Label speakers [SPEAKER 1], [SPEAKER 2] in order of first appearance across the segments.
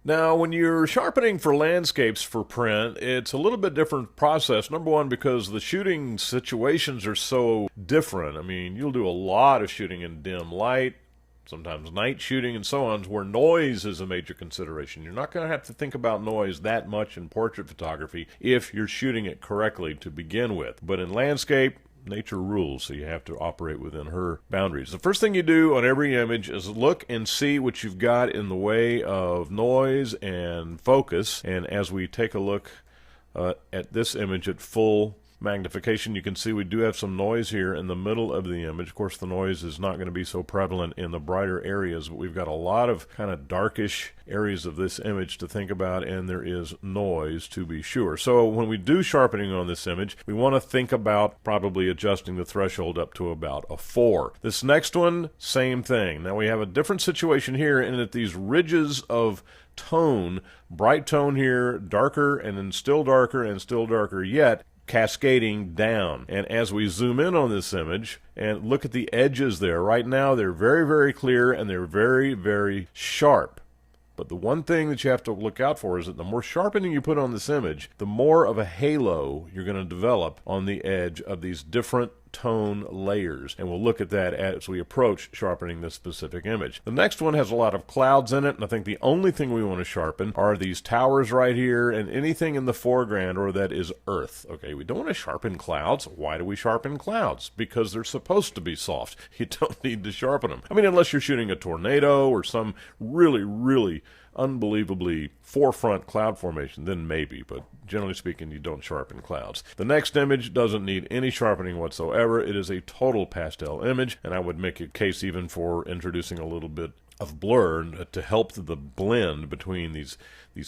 [SPEAKER 1] Now, when you're sharpening for landscapes for print, it's a little bit different process. Number one, because the shooting situations are so different. I mean, you'll do a lot of shooting in dim light, sometimes night shooting and so on, where noise is a major consideration. You're not going to have to think about noise that much in portrait photography if you're shooting it correctly to begin with. But in landscape, nature rules, so you have to operate within her boundaries. The first thing you do on every image is look and see what you've got in the way of noise and focus. And as we take a look at this image at full magnification, you can see we do have some noise here in the middle of the image. Of course, the noise is not going to be so prevalent in the brighter areas, but we've got a lot of kind of darkish areas of this image to think about, and there is noise to be sure. So when we do sharpening on this image, we want to think about probably adjusting the threshold up to about a 4. This next one, same thing. Now we have a different situation here in that these ridges of tone, bright tone here, darker, and then still darker and still darker yet, cascading down. And as we zoom in on this image and look at the edges there, right now they're very, very clear and they're very, very sharp. But the one thing that you have to look out for is that the more sharpening you put on this image, the more of a halo you're going to develop on the edge of these different tone layers. And we'll look at that as we approach sharpening this specific image. The next one has a lot of clouds in it, and I think the only thing we want to sharpen are these towers right here and anything in the foreground or that is earth. Okay, we don't want to sharpen clouds. Why do we sharpen clouds? Because they're supposed to be soft. You don't need to sharpen them. I mean, unless you're shooting a tornado or some really, really unbelievably forefront cloud formation, then maybe, but generally speaking, you don't sharpen clouds. The next image doesn't need any sharpening whatsoever. It is a total pastel image, and I would make a case even for introducing a little bit of blur to help the blend between these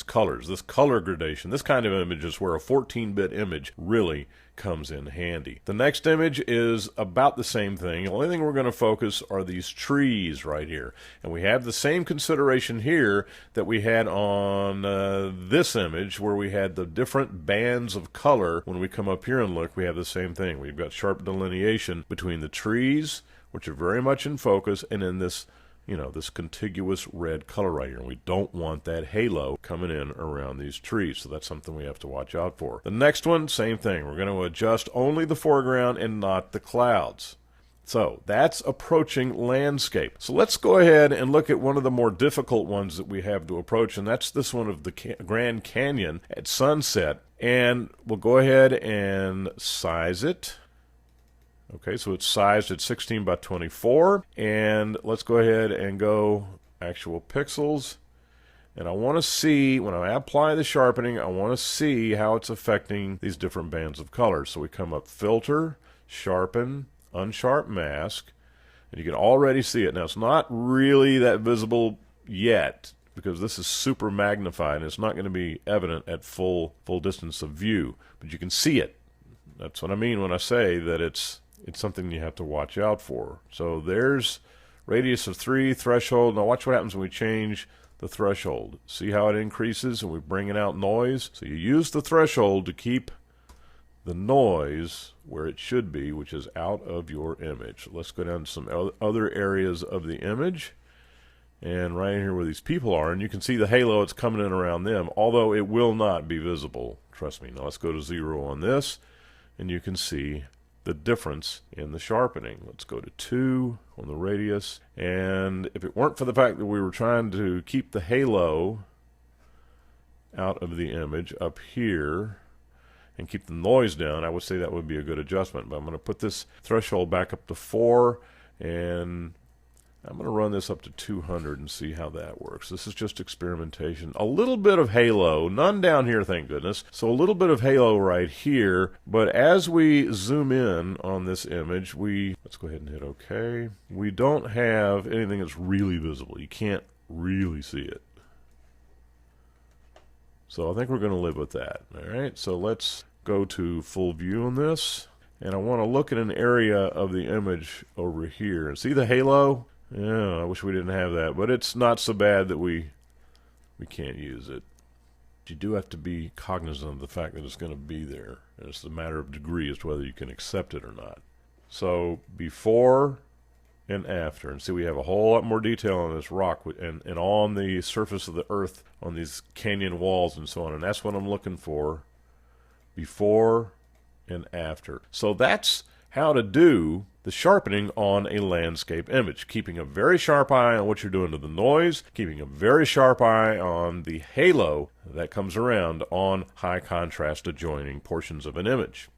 [SPEAKER 1] colors. This color gradation, this kind of image is where a 14-bit image really comes in handy. The next image is about the same thing. The only thing we're going to focus are these trees right here. And we have the same consideration here that we had on this image where we had the different bands of color. When we come up here and look, we have the same thing. We've got sharp delineation between the trees, which are very much in focus, and in this this contiguous red color right here. And we don't want that halo coming in around these trees, so that's something we have to watch out for. The next one, same thing. We're going to adjust only the foreground and not the clouds. So that's approaching landscape. So let's go ahead and look at one of the more difficult ones that we have to approach, and that's this one of the Grand Canyon at sunset. And we'll go ahead and size it. Okay, so it's sized at 16 by 24, and let's go ahead and go actual pixels. And I want to see, when I apply the sharpening, I want to see how it's affecting these different bands of color. So we come up Filter, Sharpen, Unsharp Mask, and you can already see it. Now, it's not really that visible yet because this is super magnified, and it's not going to be evident at full distance of view, but you can see it. That's what I mean when I say that it's something you have to watch out for. So there's radius of 3, threshold. Now watch what happens when we change the threshold. See how it increases and we bring it out noise? So you use the threshold to keep the noise where it should be, which is out of your image. Let's go down to some other areas of the image. And right here where these people are, and you can see the halo, it's coming in around them, although it will not be visible. Trust me. Now let's go to 0 on this, and you can see the difference in the sharpening. Let's go to 2 on the radius, and if it weren't for the fact that we were trying to keep the halo out of the image up here and keep the noise down, I would say that would be a good adjustment. But I'm going to put this threshold back up to 4, and I'm going to run this up to 200 and see how that works. This is just experimentation. A little bit of halo, none down here, thank goodness. So a little bit of halo right here, but as we zoom in on this image, let's go ahead and hit OK. We don't have anything that's really visible. You can't really see it. So I think we're going to live with that. All right, so let's go to full view on this. And I want to look at an area of the image over here. See the halo? Yeah, I wish we didn't have that, but it's not so bad that we can't use it. You do have to be cognizant of the fact that it's going to be there, and it's a matter of degree as to whether you can accept it or not. So before and after. And see, we have a whole lot more detail on this rock and on the surface of the earth, on these canyon walls and so on. And that's what I'm looking for, before and after. So that's how to do the sharpening on a landscape image, keeping a very sharp eye on what you're doing to the noise, keeping a very sharp eye on the halo that comes around on high contrast adjoining portions of an image.